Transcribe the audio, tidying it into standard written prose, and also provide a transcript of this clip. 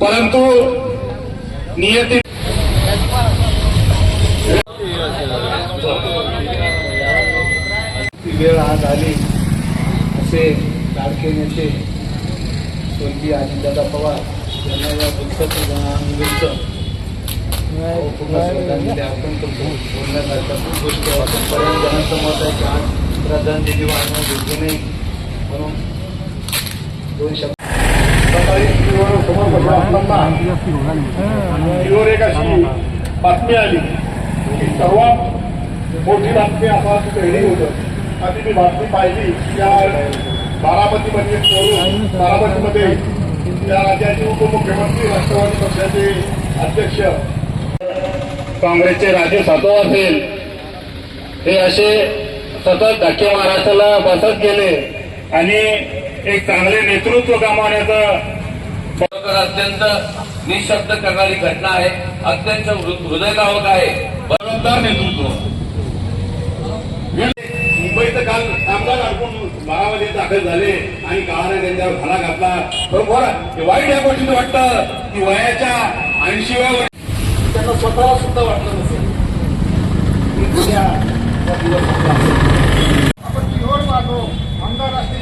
परंतु नियती वेळ आज आली असे लाडके नेते स्वर्गीय अजितदादा पवार यांना या दुःखनिमित्त अर्पण करतो. बोलण्यासारख्या खूप गोष्टी आहेत. बऱ्याच जणांचं मत आहे की आज श्रद्धांजली वाहणं योग्य नाही, म्हणून दोन शब्द सकाळी समोर बसला असताना टीव्हीवर एक अशी बातमी आली की सर्वात मोठी बातमी असा हेडिंग होतं. आधी मी बातमी पाहिली त्या बारामतीमध्ये चोरून बारामतीमध्ये त्या राज्याचे उपमुख्यमंत्री राष्ट्रवादी पक्षाचे अध्यक्ष काँग्रेसचे राजे सातव असेल हे असे सतत धक्के महाराष्ट्राला बसत गेले आणि एक चांगले नेतृत्व गमावण्याचं अत्यंत निशब्द करणारी घटना आहे. अत्यंत हृदयद्रावक आहे. जबाबदार नेतृत्व. मुंबईचं काल कामगार अडकून बारामध्ये दाखल झाले आणि काळाने त्यांच्यावर घाला घातला. बरोबर वाईट या गोष्टीचं वाटतं की वयाच्या 80व्या वर्षी त्यांना स्वतःला सुद्धा वाटलं नसेल आपण जीवन मागो आमदार असतील